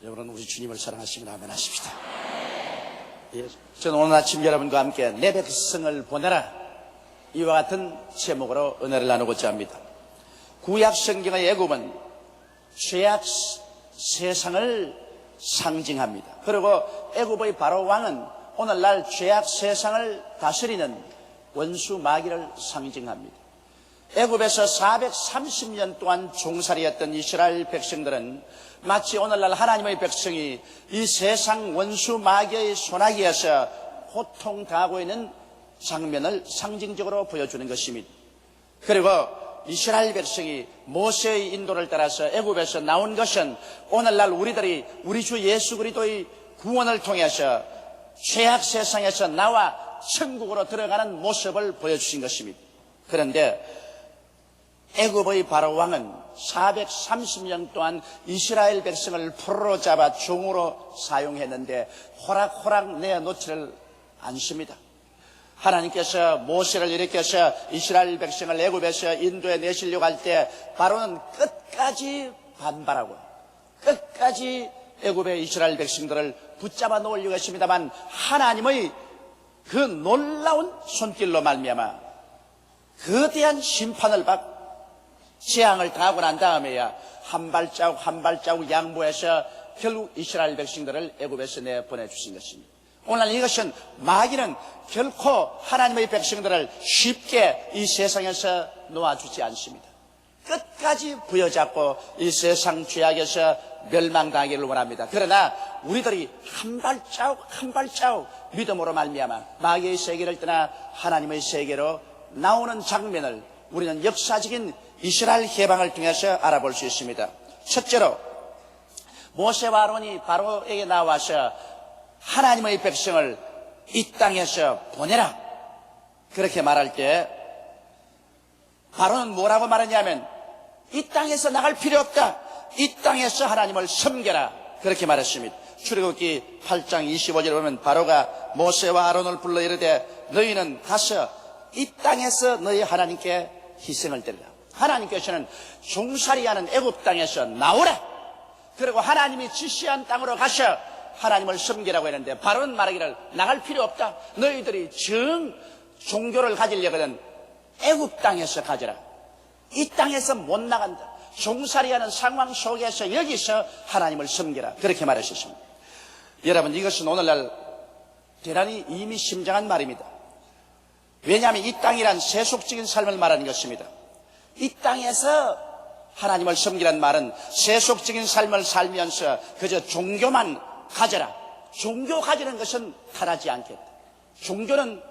여러분은 우리 주님을 사랑하시면 아멘 하십시다. 예, 저는 오늘 아침 여러분과 함께 내 백성을 보내라, 이와 같은 제목으로 은혜를 나누고자 합니다. 구약 성경의 애굽은 죄악 세상을 상징합니다. 그리고 애굽의 바로 왕은 오늘날 죄악 세상을 다스리는 원수 마귀를 상징합니다. 애굽에서 430년 동안 종살이했던 이스라엘 백성들은 마치 오늘날 하나님의 백성이 이 세상 원수 마귀의 손아귀에서 고통당하고 있는 장면을 상징적으로 보여주는 것입니다. 그리고 이스라엘 백성이 모세의 인도를 따라서 애굽에서 나온 것은 오늘날 우리들이 우리 주 예수 그리스도의 구원을 통해서 죄악 세상에서 나와 천국으로 들어가는 모습을 보여주신 것입니다. 그런데 애굽의 바로 왕은 430년 동안 이스라엘 백성을 포로로 잡아 종으로 사용했는데 호락호락 내어놓지를 않습니다. 하나님께서 모세를 일으켜서 이스라엘 백성을 애굽에서 인도에 내시려고 할 때 바로는 끝까지 반발하고 끝까지 애굽의 이스라엘 백성들을 붙잡아 놓으려고 했습니다만 하나님의 그 놀라운 손길로 말미암아 거대한 심판을 받고 재앙을 당하고 난 다음에야 한 발자국 한 발자국 양보해서 결국 이스라엘 백성들을 애굽에서 내보내주신 것입니다. 오늘 이것은 마귀는 결코 하나님의 백성들을 쉽게 이 세상에서 놓아주지 않습니다. 끝까지 부여잡고 이 세상 죄악에서 멸망당하기를 원합니다. 그러나 우리들이 한 발자국 한 발자국 믿음으로 말미암아 마귀의 세계를 떠나 하나님의 세계로 나오는 장면을 우리는 역사적인 이스라엘 해방을 통해서 알아볼 수 있습니다. 첫째로 모세와 아론이 바로에게 나와서 하나님의 백성을 이 땅에서 보내라 그렇게 말할 때 바로는 뭐라고 말하냐면 이 땅에서 나갈 필요 없다, 이 땅에서 하나님을 섬겨라 그렇게 말했습니다. 출애굽기 8장 25절에 보면 바로가 모세와 아론을 불러 이르되 너희는 가서 이 땅에서 너희 하나님께 희생을 드리라. 하나님께서는 종살이하는 애굽 땅에서 나오라, 그리고 하나님이 지시한 땅으로 가서 하나님을 섬기라고 했는데 바로는 말하기를 나갈 필요 없다, 너희들이 종교를 가지려거든 애굽 땅에서 가져라, 이 땅에서 못 나간다, 종살이하는 상황 속에서 여기서 하나님을 섬기라 그렇게 말하셨습니다. 여러분, 이것은 오늘날 대단히 의미심장한 말입니다. 왜냐하면 이 땅이란 세속적인 삶을 말하는 것입니다. 이 땅에서 하나님을 섬기라는 말은 세속적인 삶을 살면서 그저 종교만 가져라, 종교 가지는 것은 타락하지 않겠다, 종교는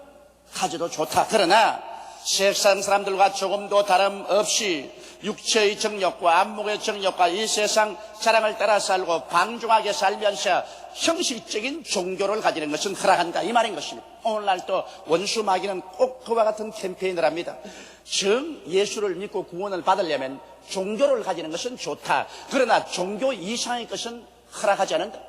가져도 좋다. 그러나 세상 사람들과 조금도 다름없이 육체의 정욕과 안목의 정욕과 이 세상 자랑을 따라 살고 방종하게 살면서 형식적인 종교를 가지는 것은 허락한다, 이 말인 것입니다. 오늘날 또 원수 마귀는 꼭 그와 같은 캠페인을 합니다. 정 예수를 믿고 구원을 받으려면 종교를 가지는 것은 좋다, 그러나 종교 이상의 것은 허락하지 않는다.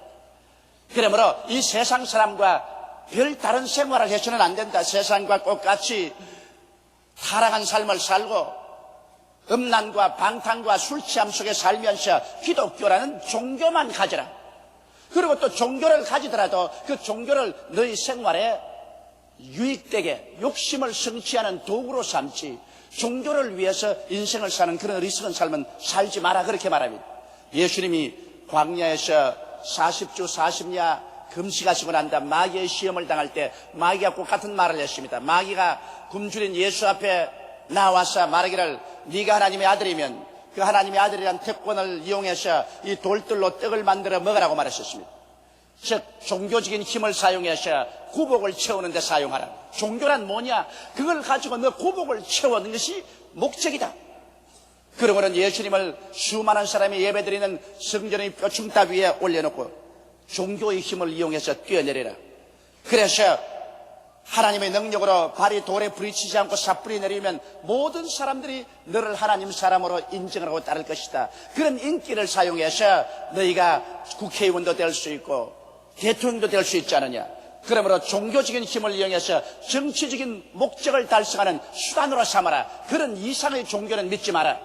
그러므로 이 세상 사람과 별다른 생활을 해서는 안 된다, 세상과 똑같이 타락한 삶을 살고 음란과 방탕과 술 취함 속에 살면서 기독교라는 종교만 가져라, 그리고 또 종교를 가지더라도 그 종교를 너희 생활에 유익되게 욕심을 성취하는 도구로 삼지 종교를 위해서 인생을 사는 그런 어리석은 삶은 살지 마라 그렇게 말합니다. 예수님이 광야에서 40주 40야 금식하시고 난 다음 마귀의 시험을 당할 때 마귀가 꼭 같은 말을 했습니다. 마귀가 굶주린 예수 앞에 나와서 말하기를 네가 하나님의 아들이면 그 하나님의 아들이란 특권을 이용해서 이 돌들로 떡을 만들어 먹으라고 말했었습니다. 즉 종교적인 힘을 사용해서 구복을 채우는 데 사용하라. 종교란 뭐냐, 그걸 가지고 너 구복을 채우는 것이 목적이다. 그러고는 예수님을 수많은 사람이 예배드리는 성전의 뼈충탑 위에 올려놓고 종교의 힘을 이용해서 뛰어내리라. 그래서 하나님의 능력으로 발이 돌에 부딪히지 않고 삿불이 내리면 모든 사람들이 너를 하나님 사람으로 인정을 하고 따를 것이다. 그런 인기를 사용해서 너희가 국회의원도 될 수 있고 대통령도 될 수 있지 않느냐. 그러므로 종교적인 힘을 이용해서 정치적인 목적을 달성하는 수단으로 삼아라. 그런 이상의 종교는 믿지 마라.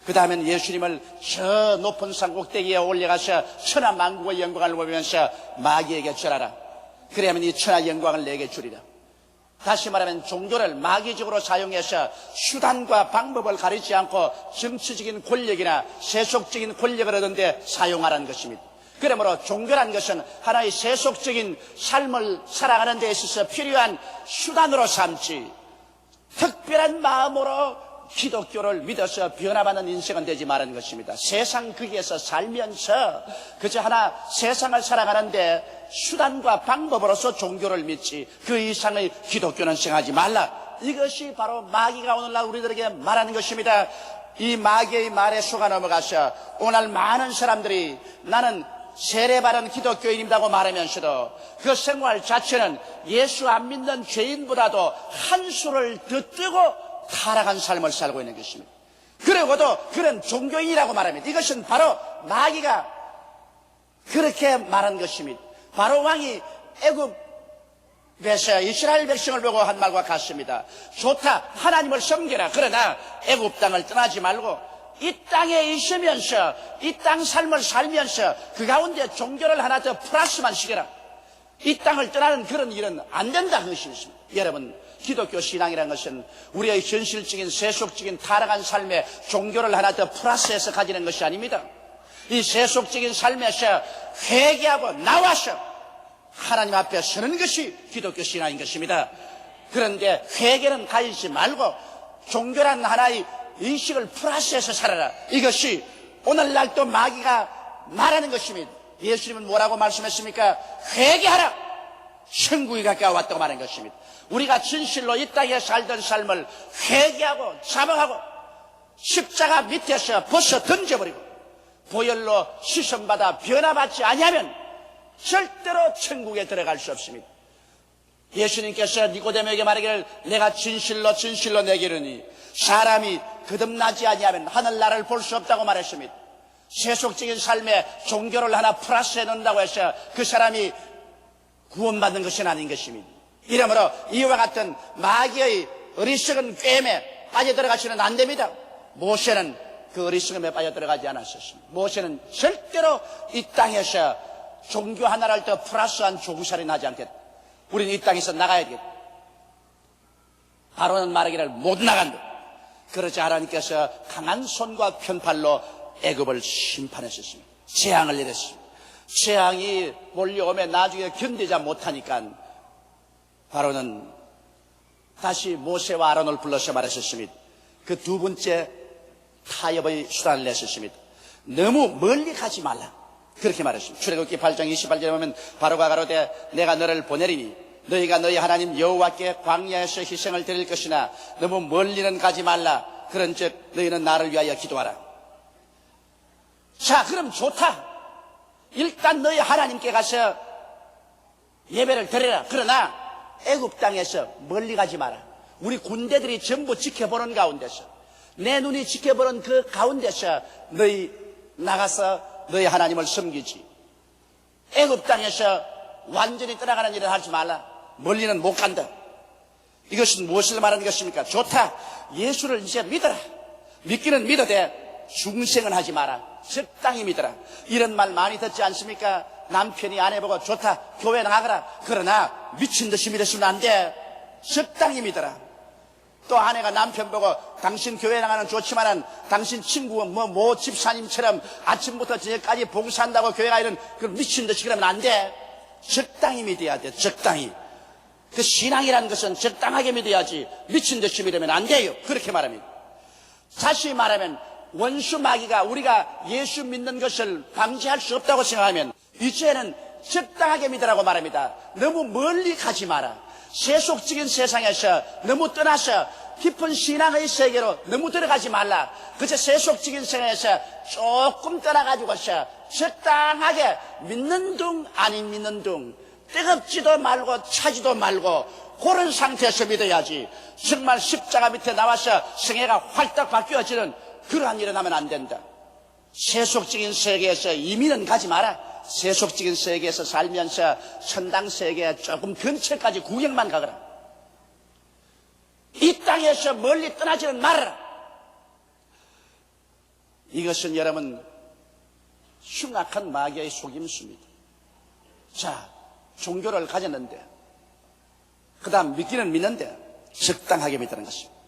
그 다음엔 예수님을 저 높은 산 꼭대기에 올려가서 천하 만국의 영광을 보면서 마귀에게 절하라. 그래야만 이 천하 영광을 내게 주리라. 다시 말하면 종교를 마귀적으로 사용해서 수단과 방법을 가리지 않고 정치적인 권력이나 세속적인 권력을 얻는 데 사용하라는 것입니다. 그러므로 종교란 것은 하나의 세속적인 삶을 살아가는 데 있어서 필요한 수단으로 삼지, 특별한 마음으로 기독교를 믿어서 변화받는 인생은 되지 말라는 것입니다. 세상 거기에서 살면서 그저 하나 세상을 살아가는데 수단과 방법으로서 종교를 믿지 그 이상의 기독교는 생각하지 말라. 이것이 바로 마귀가 오늘날 우리들에게 말하는 것입니다. 이 마귀의 말에 속아 넘어가서 오늘 많은 사람들이 나는 세례받은 기독교인이라고 말하면서도 그 생활 자체는 예수 안 믿는 죄인보다도 한 수를 더 뜨고 타락한 삶을 살고 있는 것입니다. 그러고도 그런 종교인이라고 말합니다. 이것은 바로 마귀가 그렇게 말한 것입니다. 바로 왕이 애굽에서 이스라엘 백성을 보고 한 말과 같습니다. 좋다, 하나님을 섬겨라. 그러나 애굽 땅을 떠나지 말고 이 땅에 있으면서 이 땅 삶을 살면서 그 가운데 종교를 하나 더 플러스만 시켜라. 이 땅을 떠나는 그런 일은 안 된다. 그것이 있습니다. 여러분, 기독교 신앙이라는 것은 우리의 현실적인 세속적인 타락한 삶에 종교를 하나 더 플러스해서 가지는 것이 아닙니다. 이 세속적인 삶에서 회개하고 나와서 하나님 앞에 서는 것이 기독교 신앙인 것입니다. 그런데 회개는 가지지 말고 종교란 하나의 인식을 플러스해서 살아라. 이것이 오늘날 또 마귀가 말하는 것입니다. 예수님은 뭐라고 말씀했습니까? 회개하라. 천국이 가까워왔다고 말한 것입니다. 우리가 진실로 이 땅에 살던 삶을 회개하고 자복하고 십자가 밑에서 벗어 던져버리고 보혈로 시선받아 변화받지 아니하면 절대로 천국에 들어갈 수 없습니다. 예수님께서 니고데모에게 말하기를 내가 진실로 진실로 내게 이르니 사람이 거듭나지 아니하면 하늘나라를 볼 수 없다고 말했습니다. 세속적인 삶에 종교를 하나 플러스해 놓는다고 해서 그 사람이 구원받는 것은 아닌 것입니다. 이러므로 이와 같은 마귀의 어리석은 꾀임에 빠져들어가시면 안 됩니다. 모세는 그 어리석음에 빠져들어가지 않았었습니다. 모세는 절대로 이 땅에서 종교 하나를 더 플러스한 종살이 나지 않겠다. 우리는 이 땅에서 나가야 되겠다. 바로는 말하기를 못 나간다. 그러자 하나님께서 강한 손과 편팔로 애굽을 심판했었습니다. 재앙을 내렸습니다. 재앙이 몰려오면 나중에 견디지 못하니까 바로는 다시 모세와 아론을 불러서 말했었습니다. 그 두 번째 타협의 수단을 냈었습니다. 너무 멀리 가지 말라. 그렇게 말했습니다. 출애굽기 8장 28절에 보면 바로가 가로되 내가 너를 보내리니 너희가 너희 하나님 여호와께 광야에서 희생을 드릴 것이나 너무 멀리는 가지 말라. 그런즉 너희는 나를 위하여 기도하라. 자, 그럼 좋다. 일단 너희 하나님께 가서 예배를 드려라. 그러나 애굽 땅에서 멀리 가지 마라. 우리 군대들이 전부 지켜보는 가운데서 내 눈이 지켜보는 그 가운데서 너희 나가서 너희 하나님을 섬기지. 애굽 땅에서 완전히 떠나가는 일을 하지 말라. 멀리는 못 간다. 이것은 무엇을 말하는 것입니까? 좋다. 예수를 이제 믿어라. 믿기는 믿어대 중생은 하지 마라. 적당히 믿어라. 이런 말 많이 듣지 않습니까? 남편이 아내 보고 좋다. 교회 나가라. 그러나 미친 듯이 믿으시면 안 돼. 적당히 믿어라. 또 아내가 남편 보고 당신 교회 나가는 좋지만은 당신 친구는 모 집사님처럼 아침부터 저녁까지 봉사한다고 교회 가는 그 미친 듯이 그러면 안 돼. 적당히 믿어야 돼. 적당히. 그 신앙이라는 것은 적당하게 믿어야지 미친 듯이 믿으면 안 돼요. 그렇게 말합니다. 다시 말하면 원수 마귀가 우리가 예수 믿는 것을 방지할 수 없다고 생각하면 이제는 적당하게 믿으라고 말합니다. 너무 멀리 가지 마라. 세속적인 세상에서 너무 떠나서 깊은 신앙의 세계로 너무 들어가지 말라. 그저 세속적인 세상에서 조금 떠나가지고서 적당하게 믿는 둥 아닌 믿는 둥 뜨겁지도 말고 차지도 말고 그런 상태에서 믿어야지. 정말 십자가 밑에 나와서 생애가 활딱 바뀌어지는 그러한 일은 하면 안 된다. 세속적인 세계에서 이민은 가지 마라. 세속적인 세계에서 살면서 천당 세계 조금 근처까지 구경만 가거라. 이 땅에서 멀리 떠나지는 말아라. 이것은 여러분 흉악한 마귀의 속임수입니다. 자, 종교를 가졌는데 그 다음 믿기는 믿는데 적당하게 믿는 것입니다.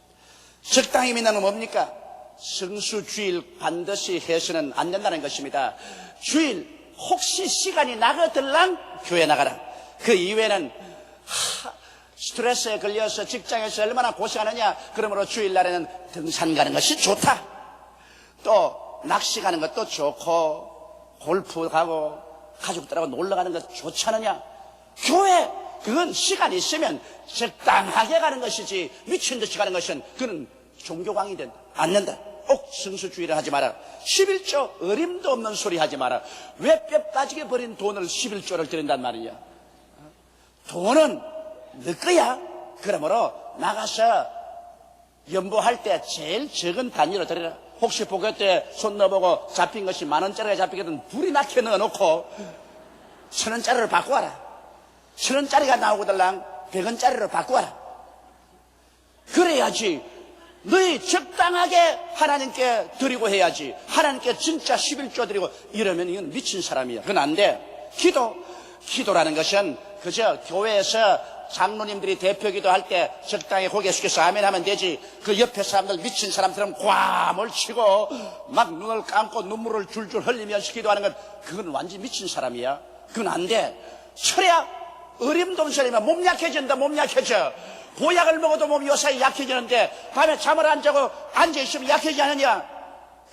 적당히 믿는 건 뭡니까? 성수주일 반드시 해서는 안 된다는 것입니다. 주일 혹시 시간이 나거들랑 교회 나가라. 그 이외에는 스트레스에 걸려서 직장에서 얼마나 고생하느냐. 그러므로 주일날에는 등산 가는 것이 좋다. 또 낚시 가는 것도 좋고 골프 가고 가족들하고 놀러 가는 것 좋지 않느냐. 교회 그건 시간이 있으면 적당하게 가는 것이지 미친 듯이 가는 것은 그는 종교광이 된다. 안 된다. 꼭 성수주의를 하지 마라. 11조 어림도 없는 소리 하지 마라. 왜 뼈 빠지게 버린 돈을 11조를 드린단 말이냐. 돈은 너 거야. 그러므로 나가서 연보할 때 제일 적은 단위로 드려라. 혹시 보게 때 손 넣어보고 잡힌 것이 10,000원짜리가 잡히거든 불이 나게 넣어놓고 1,000원짜리를 바꿔 와라. 1,000원짜리가 나오거들랑 100원짜리로 바꿔 와라. 그래야지 너희 적당하게 하나님께 드리고 해야지. 하나님께 진짜 11조 드리고 이러면 이건 미친 사람이야. 그건 안 돼. 기도라는 것은 그저 교회에서 장로님들이 대표기도 할 때 적당히 고개 숙여서 아멘 하면 되지. 그 옆에 사람들 미친 사람처럼 꽐을 치고 막 눈을 감고 눈물을 줄줄 흘리면서 기도하는 건 그건 완전 미친 사람이야. 그건 안 돼. 철야 어림동설이면 몸 약해진다. 몸 약해져. 보약을 먹어도 몸이 요사이 약해지는데 밤에 잠을 안 자고 앉아있으면 약해지지 않느냐.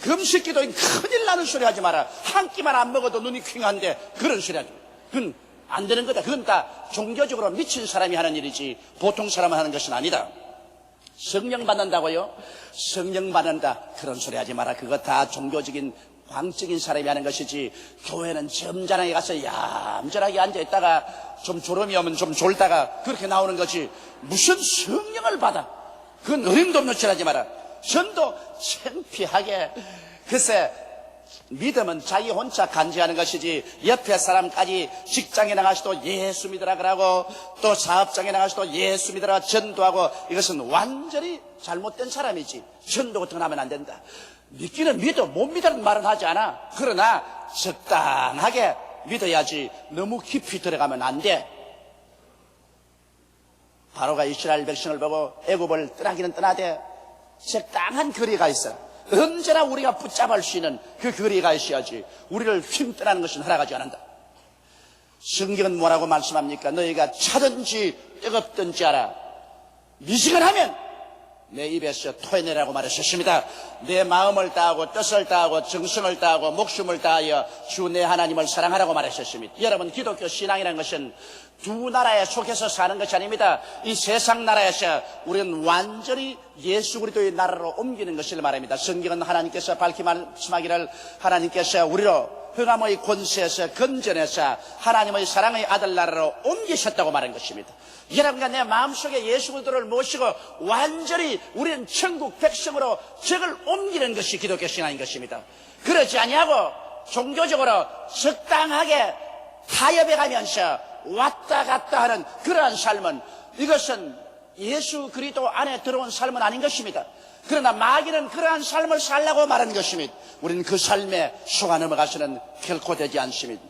금식기도 큰일 나는 소리 하지 마라. 한 끼만 안 먹어도 눈이 퀭한데 그런 소리 하지. 그건 안 되는 거다. 그건 다 종교적으로 미친 사람이 하는 일이지 보통 사람은 하는 것은 아니다. 성령 받는다고요? 성령 받는다. 그런 소리 하지 마라. 그거 다 종교적인 광적인 사람이 하는 것이지. 교회는 점잖하게 가서 얌전하게 앉아있다가 좀 졸음이 오면 좀 졸다가 그렇게 나오는 거지. 무슨 성령을 받아. 그건 어림도 없는 소리 하지 마라. 전도 창피하게. 글쎄 믿음은 자기 혼자 간지하는 것이지 옆에 사람까지 직장에 나가서도 예수 믿으라 그러고 또 사업장에 나가서도 예수 믿으라 전도하고 이것은 완전히 잘못된 사람이지. 전도 같은 거 하면 안 된다. 믿기는 믿어. 못 믿으라는 말은 하지 않아. 그러나 적당하게 믿어야지 너무 깊이 들어가면 안 돼. 바로가 이스라엘 백성을 보고 애굽을 떠나기는 떠나되 적당한 거리가 있어. 언제나 우리가 붙잡을 수 있는 그 거리가 있어야지. 우리를 휙떠나는 것은 허락하지 않는다. 성경은 뭐라고 말씀합니까? 너희가 차든지 뜨겁든지 알아. 미지근하면 내 입에서 토해내라고 말하셨습니다. 내 마음을 다하고 뜻을 다하고 정성을 다하고 목숨을 다하여 주 내 하나님을 사랑하라고 말하셨습니다. 여러분 기독교 신앙이라는 것은 두 나라에 속해서 사는 것이 아닙니다. 이 세상 나라에서 우리는 완전히 예수 그리스도의 나라로 옮기는 것을 말합니다. 성경은 하나님께서 밝히 말씀하기를 하나님께서 우리로 흑암의 권세에서 건져내서 하나님의 사랑의 아들 나라로 옮기셨다고 말한 것입니다. 여러분과 내 마음속에 예수 그리스도를 모시고 완전히 우리는 천국 백성으로 적을 옮기는 것이 기독교 신앙인 것입니다. 그렇지 아니하고 종교적으로 적당하게 타협해 가면서 왔다 갔다 하는 그러한 삶은 이것은 예수 그리스도 안에 들어온 삶은 아닌 것입니다. 그러나 마귀는 그러한 삶을 살라고 말하는 것입니다. 우리는 그 삶에 속아 넘어가서는 결코 되지 않습니다.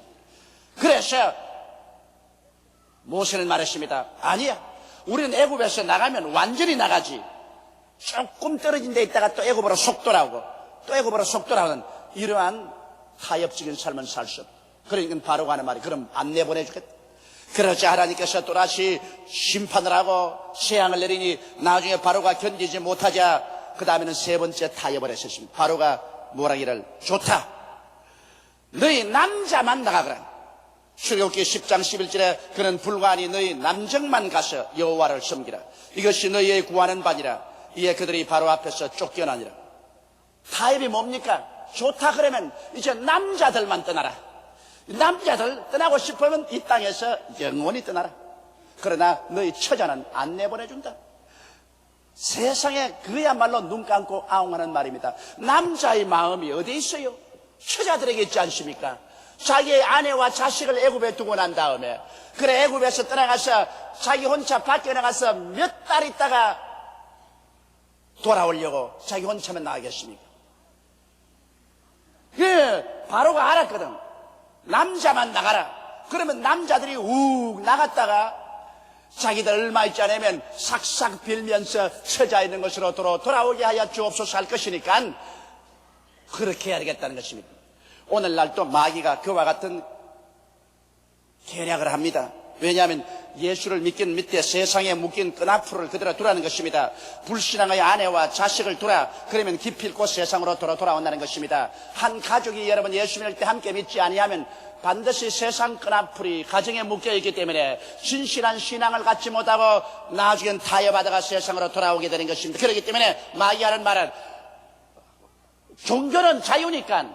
그래서 모세는 말했습니다. 아니야. 우리는 애굽에서 나가면 완전히 나가지. 조금 떨어진 데 있다가 또 애굽으로 속 돌아오고 또 애굽으로 속 돌아오는 이러한 타협적인 삶은 살 수 없다. 그러니까 바로가 하는 말이 그럼 안 내보내주겠다. 그러자 하나님께서 또다시 심판을 하고 재앙을 내리니 나중에 바로가 견디지 못하자 그 다음에는 세 번째 타협을 했었습니다. 바로가 뭐라기를 좋다. 너희 남자만 나가거라. 출애굽기 10장 11절에 그는 불과하니 너희 남정만 가서 여호와를 섬기라. 이것이 너희의 구하는 바니라. 이에 그들이 바로 앞에서 쫓겨나니라. 타협이 뭡니까? 좋다 그러면 이제 남자들만 떠나라. 남자들 떠나고 싶으면 이 땅에서 영원히 떠나라. 그러나 너희 처자는 안 내보내준다. 세상에 그야말로 눈 감고 아웅하는 말입니다. 남자의 마음이 어디 있어요? 처자들에게 있지 않습니까? 자기의 아내와 자식을 애굽에 두고 난 다음에 그래 애굽에서 떠나가서 자기 혼자 밖에 나가서 몇 달 있다가 돌아오려고 자기 혼자만 나가겠습니까? 바로가 알았거든. 남자만 나가라. 그러면 남자들이 욱 나갔다가 자기들 얼마 있지 않으면 싹싹 빌면서 처자 있는 것으로 돌아오게 하여 주옵소서 할 것이니까 그렇게 해야 되겠다는 것입니다. 오늘날 또 마귀가 그와 같은 계략을 합니다. 왜냐하면 예수를 믿긴 믿되 세상에 묶인 끈앞풀을 그대로 두라는 것입니다. 불신앙의 아내와 자식을 두라. 그러면 기필코 세상으로 돌아온다는 것입니다. 한 가족이 여러분 예수 믿을 때 함께 믿지 아니하면 반드시 세상 끈앞풀이 가정에 묶여있기 때문에 진실한 신앙을 갖지 못하고 나중엔 타협하다가 세상으로 돌아오게 되는 것입니다. 그렇기 때문에 마귀가 하는 말은 종교는 자유니까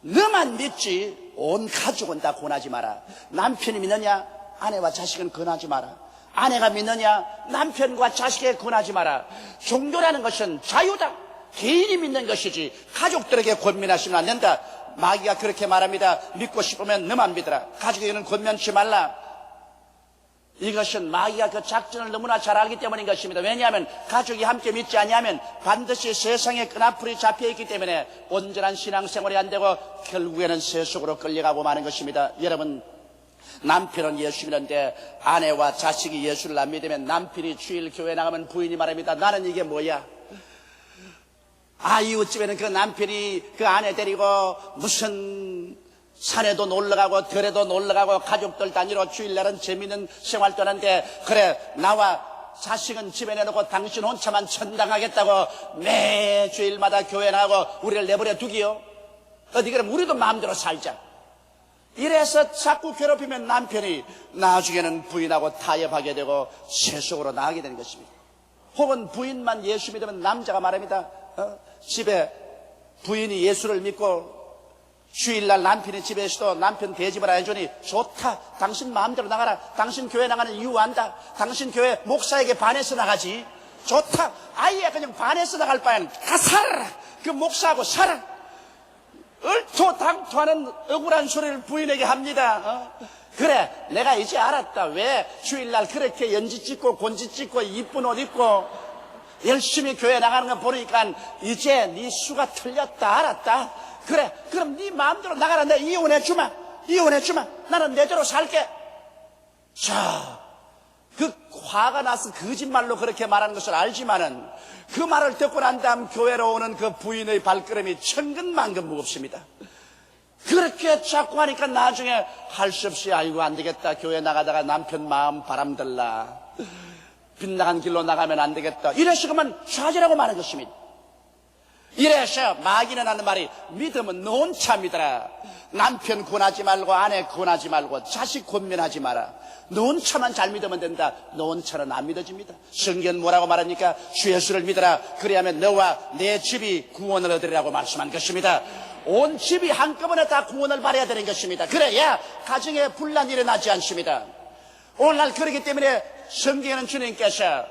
너만 믿지 온 가족은 다 권하지 마라. 남편이 믿느냐? 아내와 자식은 권하지 마라. 아내가 믿느냐? 남편과 자식에게 권하지 마라. 종교라는 것은 자유다. 개인이 믿는 것이지 가족들에게 권면하시면 안 된다. 마귀가 그렇게 말합니다. 믿고 싶으면 너만 믿어라. 가족에게는 권면치 말라. 이것은 마귀가 그 작전을 너무나 잘 알기 때문인 것입니다. 왜냐하면 가족이 함께 믿지 아니하면 반드시 세상에 끈앞풀이 잡혀있기 때문에 온전한 신앙생활이 안 되고 결국에는 세속으로 끌려가고 마는 것입니다. 여러분, 남편은 예수 믿는데 아내와 자식이 예수를 안 믿으면 남편이 주일 교회 나가면 부인이 말합니다. 나는 이게 뭐야? 이웃집에는 그 남편이 그 아내 데리고 무슨 산에도 놀러가고 들에도 놀러가고 가족들 단위로 주일날은 재미있는 생활도 하는데 그래 나와 자식은 집에 내놓고 당신 혼자만 천당하겠다고 매 주일마다 교회 나가고 우리를 내버려 두기요? 어디 그럼 우리도 마음대로 살자. 이래서 자꾸 괴롭히면 남편이 나중에는 부인하고 타협하게 되고 세속으로 나가게 되는 것입니다. 혹은 부인만 예수 믿으면 남자가 말합니다. 집에 부인이 예수를 믿고 주일날 남편이 집에 있어도 남편 대접을 해주니 좋다. 당신 마음대로 나가라. 당신 교회 나가는 이유 안다. 당신 교회 목사에게 반해서 나가지. 좋다. 아예 그냥 반해서 나갈 바엔 다 살아라. 그 목사하고 살아. 얼토당토하는 억울한 소리를 부인에게 합니다. 그래 내가 이제 알았다. 왜 주일날 그렇게 연지 찍고 곤지 찍고 이쁜 옷 입고 열심히 교회 나가는 거 보니까 이제 네 수가 틀렸다 알았다. 그래 그럼 네 마음대로 나가라. 내가 이혼해주마. 나는 내대로 살게. 자, 그 화가 나서 거짓말로 그렇게 말하는 것을 알지만은 그 말을 듣고 난 다음 교회로 오는 그 부인의 발걸음이 천근만근 무겁습니다. 그렇게 자꾸 하니까 나중에 할 수 없이 아이고 안 되겠다. 교회 나가다가 남편 마음 바람들라. 빗나간 길로 나가면 안 되겠다. 이래서 그만 좌절하고 마는 것입니다. 이래서 마귀는 하는 말이 믿음은 논차 믿어라. 남편 권하지 말고 아내 권하지 말고 자식 권면하지 마라. 논차만 잘 믿으면 된다. 논차는 안 믿어집니다. 성경 뭐라고 말합니까? 주 예수를 믿어라. 그리하면 너와 내 집이 구원을 얻으리라고 말씀한 것입니다. 온 집이 한꺼번에 다 구원을 받아야 되는 것입니다. 그래야 가정에 분란이 일어나지 않습니다. 오늘날 그렇기 때문에 성경에는 주님께서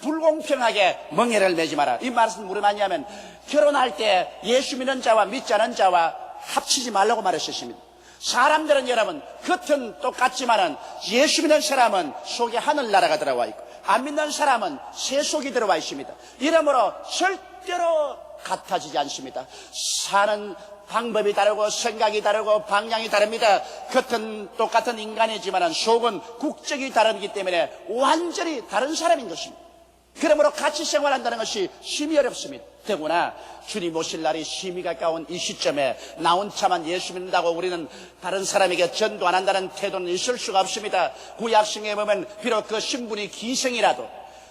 불공평하게 멍해를 매지 마라. 이 말씀은 무슨 말이냐면 결혼할 때 예수 믿는 자와 믿지 않는 자와 합치지 말라고 말했습니다. 사람들은 여러분 겉은 똑같지만은 예수 믿는 사람은 속에 하늘나라가 들어와 있고 안 믿는 사람은 세속이 들어와 있습니다. 이러므로 절대로 같아지지 않습니다. 사는 방법이 다르고 생각이 다르고 방향이 다릅니다. 겉은 똑같은 인간이지만 속은 국적이 다르기 때문에 완전히 다른 사람인 것입니다. 그러므로 같이 생활한다는 것이 심히 어렵습니다. 더구나 주님 오실 날이 심히 가까운 이 시점에 나 혼자만 예수 믿는다고 우리는 다른 사람에게 전도 안 한다는 태도는 있을 수가 없습니다. 구약성경에 보면 비록 그 신분이 기생이라도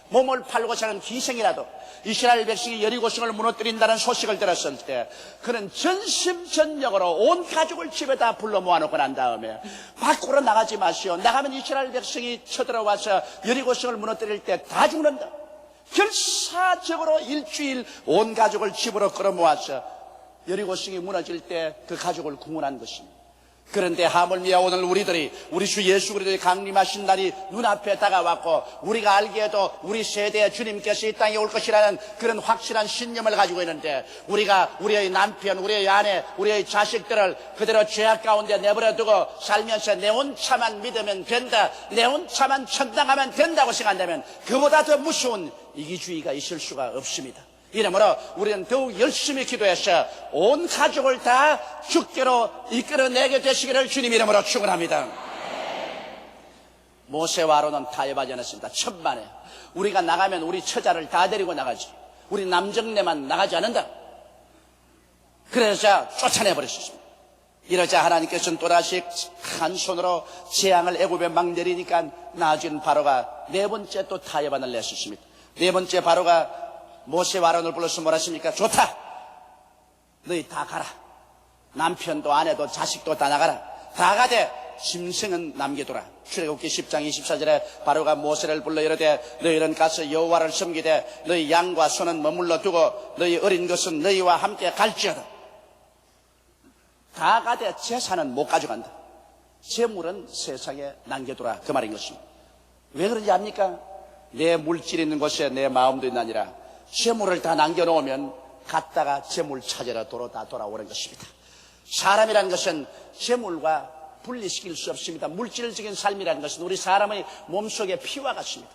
몸을 팔고 사는 기생이라도 이스라엘 백성이 여리고성을 무너뜨린다는 소식을 들었을 때 그는 전심전력으로 온 가족을 집에다 불러 모아놓고 난 다음에 밖으로 나가지 마시오. 나가면 이스라엘 백성이 쳐들어와서 여리고성을 무너뜨릴 때 다 죽는다. 결사적으로 일주일 온 가족을 집으로 끌어모아서 여리고성이 무너질 때 그 가족을 구원한 것입니다. 그런데 하물며 오늘 우리들이 우리 주 예수 그리스도의 강림하신 날이 눈앞에 다가왔고 우리가 알기에도 우리 세대에 주님께서 이 땅에 올 것이라는 그런 확실한 신념을 가지고 있는데 우리가 우리의 남편, 우리의 아내, 우리의 자식들을 그대로 죄악 가운데 내버려두고 살면서 내 혼자만 믿으면 된다, 내 혼자만 천당하면 된다고 생각한다면 그보다 더 무서운 이기주의가 있을 수가 없습니다. 이러므로 우리는 더욱 열심히 기도해서 온 가족을 다 주께로 이끌어내게 되시기를 주님 이름으로 축원합니다. 모세와 아론은 타협하지 않았습니다. 천만에 우리가 나가면 우리 처자를 다 데리고 나가지, 우리 남정네만 나가지 않는다. 그래서 쫓아내버렸습니다. 이러자 하나님께서는 또다시 한 손으로 재앙을 애굽에 막 내리니까 나중에는 바로가 네 번째 또 타협안을 냈었습니다. 네 번째 바로가 모세와 아론을 불러서 뭐라 했습니까? 좋다, 너희 다 가라. 남편도 아내도 자식도 다 나가라. 다 가되 짐승은 남겨두라. 출애굽기 10장 24절에 바로가 모세를 불러 이르되 너희는 가서 여호와를 섬기되 너희 양과 소는 머물러 두고 너희 어린 것은 너희와 함께 갈지어다. 다 가되 재산은 못 가져간다. 재물은 세상에 남겨두라, 그 말인 것입니다. 왜 그런지 압니까? 내 물질이 있는 곳에 내 마음도 있나니라. 재물을 다 남겨놓으면 갔다가 재물 찾으러 다 돌아오는 것입니다. 사람이라는 것은 재물과 분리시킬 수 없습니다. 물질적인 삶이라는 것은 우리 사람의 몸속의 피와 같습니다.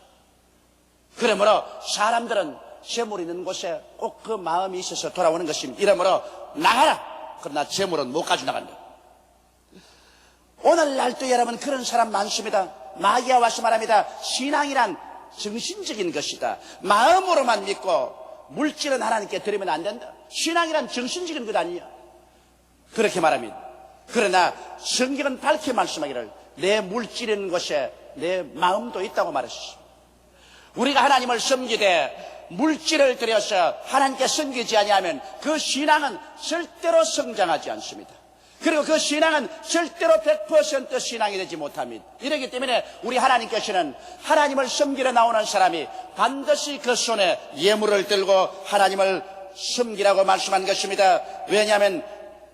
그러므로 사람들은 재물이 있는 곳에 꼭 그 마음이 있어서 돌아오는 것입니다. 이러므로 나가라. 그러나 재물은 못 가져 나간다. 오늘날도 여러분 그런 사람 많습니다. 마귀가 와서 말합니다. 신앙이란 정신적인 것이다. 마음으로만 믿고 물질은 하나님께 드리면 안 된다. 신앙이란 정신적인 것 아니야. 그렇게 말합니다. 그러나 성경은 밝게 말씀하기를 내 물질 있는 곳에 내 마음도 있다고 말했습니다. 우리가 하나님을 섬기되 물질을 들여서 하나님께 섬기지 아니하면 그 신앙은 절대로 성장하지 않습니다. 그리고 그 신앙은 절대로 100% 신앙이 되지 못합니다. 이렇기 때문에 우리 하나님께서는 하나님을 섬기러 나오는 사람이 반드시 그 손에 예물을 들고 하나님을 섬기라고 말씀한 것입니다. 왜냐하면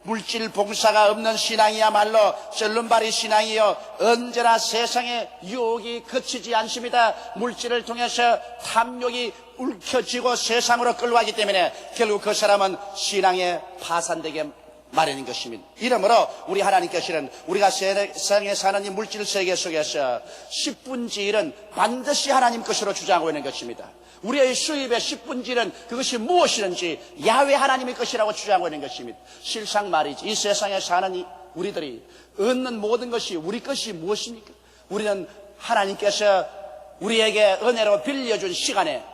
물질 봉사가 없는 신앙이야말로 썰른발이 신앙이요 언제나 세상의 유혹이 그치지 않습니다. 물질을 통해서 탐욕이 울켜지고 세상으로 끌어가기 때문에 결국 그 사람은 신앙에 파산되게 마련인 것입니다. 이러므로 우리 하나님께서는 우리가 세상에 사는 이 물질 세계 속에서 10분의 1은 반드시 하나님 것으로 주장하고 있는 것입니다. 우리의 수입의 10분의 1은 그것이 무엇이든지 야훼 하나님의 것이라고 주장하고 있는 것입니다. 실상 말이지 이 세상에 사는 우리들이 얻는 모든 것이 우리 것이 무엇입니까? 우리는 하나님께서 우리에게 은혜로 빌려준 시간에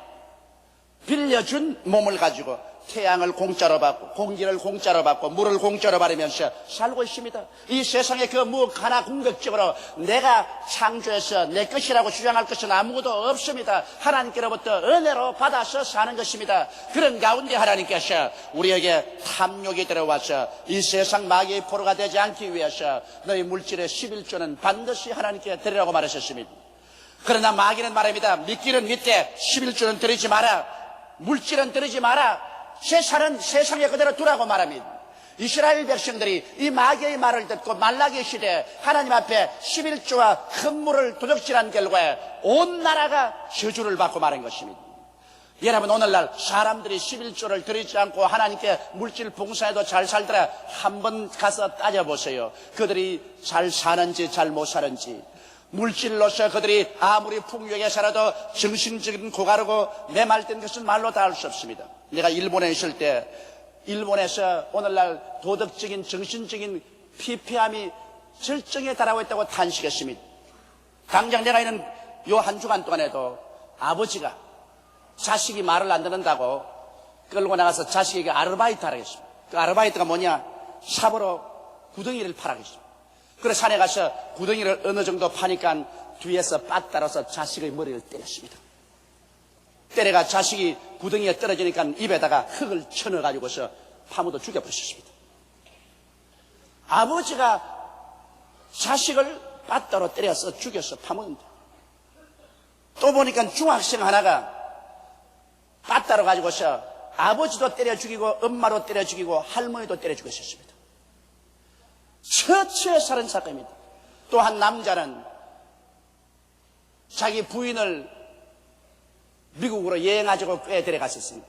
빌려준 몸을 가지고 태양을 공짜로 받고 공기를 공짜로 받고 물을 공짜로 받으면서 살고 있습니다. 이 세상에 그 무엇 하나 궁극적으로 내가 창조해서 내 것이라고 주장할 것은 아무것도 없습니다. 하나님께로부터 은혜로 받아서 사는 것입니다. 그런 가운데 하나님께서 우리에게 탐욕이 들어와서 이 세상 마귀의 포로가 되지 않기 위해서 너희 물질의 11조는 반드시 하나님께 드리라고 말하셨습니다. 그러나 마귀는 말합니다. 믿기는 믿되 11조는 드리지 마라. 물질은 드리지 마라. 재산은 세상에 그대로 두라고 말합니다. 이스라엘 백성들이 이 마귀의 말을 듣고 말라기 시대에 하나님 앞에 11조와 큰 물을 도적질한 결과에 온 나라가 저주를 받고 말한 것입니다. 여러분 오늘날 사람들이 11조를 드리지 않고 하나님께 물질 봉사해도 잘 살더라. 한번 가서 따져보세요. 그들이 잘 사는지 잘 못 사는지. 물질로서 그들이 아무리 풍요하게 살아도 정신적인 고가르고 메말된 것은 말로 다 알 수 없습니다. 내가 일본에 있을 때 일본에서 오늘날 도덕적인 정신적인 피폐함이 절정에 달하고 있다고 탄식했습니다. 당장 내가 있는 요 한 주간 동안에도 아버지가 자식이 말을 안 듣는다고 끌고 나가서 자식에게 아르바이트 하라고 했습니다. 그 아르바이트가 뭐냐? 삽으로 구덩이를 파라고 했습니다. 그래서 산에 가서 구덩이를 어느 정도 파니까 뒤에서 빠따라서 자식의 머리를 때렸습니다. 때려가 자식이 구덩이에 떨어지니까 입에다가 흙을 쳐넣어가지고서 파묻어 죽여버렸습니다. 아버지가 자식을 빠따로 때려서 죽여서 파묻는다. 또 보니까 중학생 하나가 빠따로 가지고서 아버지도 때려 죽이고 엄마도 때려 죽이고 할머니도 때려 죽였습니다. 처처에 사는 사건입니다. 또 한 남자는 자기 부인을 미국으로 여행하자고 꽤 데려갔었습니다.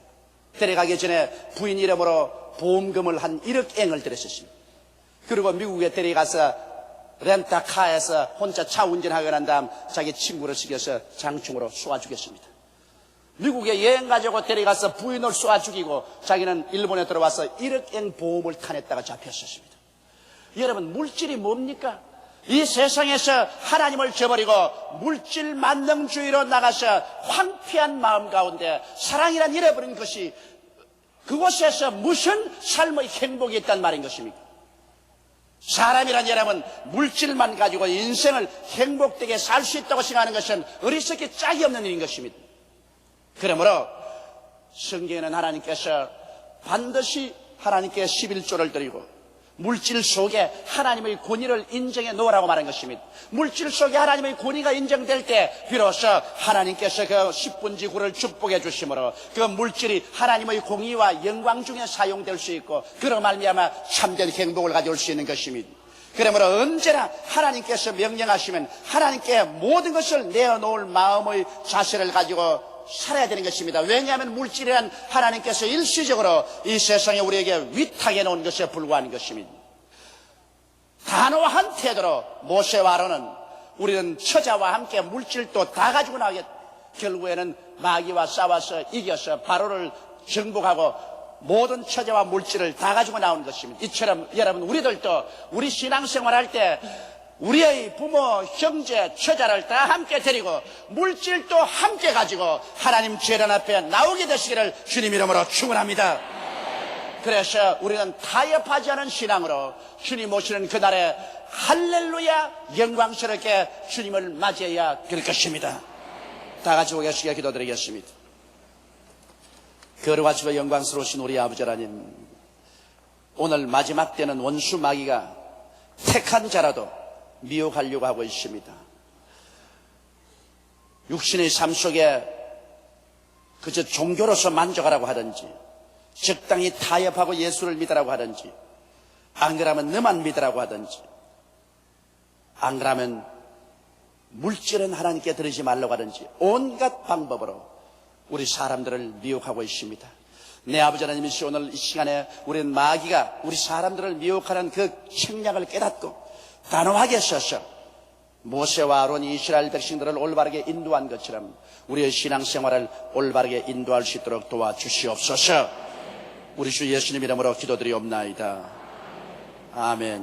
데려가기 전에 부인 이름으로 보험금을 한 1억엔을 들였었습니다. 그리고 미국에 데려가서 렌터카에서 혼자 차 운전하고 난 다음 자기 친구를 시켜서 장충으로 쏘아주겠습니다. 미국에 여행 가지고 데려가서 부인을 쏘아 죽이고 자기는 일본에 들어와서 1억엔 보험을 타냈다가 잡혔었습니다. 여러분, 물질이 뭡니까? 이 세상에서 하나님을 저버리고 물질 만능주의로 나가서 황폐한 마음 가운데 사랑이란 잃어버린 것이 그곳에서 무슨 삶의 행복이 있단 말인 것입니까? 사람이란 여러분, 물질만 가지고 인생을 행복되게 살 수 있다고 생각하는 것은 어리석게 짝이 없는 일인 것입니다. 그러므로 성경에는 하나님께서 반드시 하나님께 11조를 드리고 물질 속에 하나님의 권위를 인정해 놓으라고 말한 것입니다. 물질 속에 하나님의 권위가 인정될 때 비로소 하나님께서 그 10분지 9를 축복해 주심으로 그 물질이 하나님의 공의와 영광 중에 사용될 수 있고 그로 말미암아 참된 행복을 가져올 수 있는 것입니다. 그러므로 언제나 하나님께서 명령하시면 하나님께 모든 것을 내어놓을 마음의 자세를 가지고 살아야 되는 것입니다. 왜냐하면 물질이란 하나님께서 일시적으로 이 세상에 우리에게 위탁해 놓은 것에 불과한 것입니다. 단호한 태도로 모세와 아론은 우리는 처자와 함께 물질도 다 가지고 나오겠다. 결국에는 마귀와 싸워서 이겨서 바로를 정복하고 모든 처자와 물질을 다 가지고 나온 것입니다. 이처럼 여러분, 우리들도 우리 신앙생활할 때 우리의 부모, 형제, 처자를 다 함께 데리고 물질도 함께 가지고 하나님 재단 앞에 나오게 되시기를 주님 이름으로 축원합니다. 그래서 우리는 타협하지 않은 신앙으로 주님 오시는 그날에 할렐루야 영광스럽게 주님을 맞이해야 될 것입니다. 다 같이 고개시게 기도드리겠습니다. 거룩하시고 영광스러우신 우리 아버지 하나님, 오늘 마지막 때는 원수 마귀가 택한 자라도 미혹하려고 하고 있습니다. 육신의 삶 속에 그저 종교로서 만족하라고 하든지 적당히 타협하고 예수를 믿으라고 하든지 안 그러면 너만 믿으라고 하든지 안 그러면 물질은 하나님께 드리지 말라고 하든지 온갖 방법으로 우리 사람들을 미혹하고 있습니다. 내 아버지 하나님이시 오늘 이 시간에 우리는 마귀가 우리 사람들을 미혹하는 그 책략을 깨닫고 단호하게 서서 모세와 아론이 이스라엘 백성들을 올바르게 인도한 것처럼 우리의 신앙생활을 올바르게 인도할 수 있도록 도와주시옵소서. 우리 주 예수님 이름으로 기도드리옵나이다. 아멘.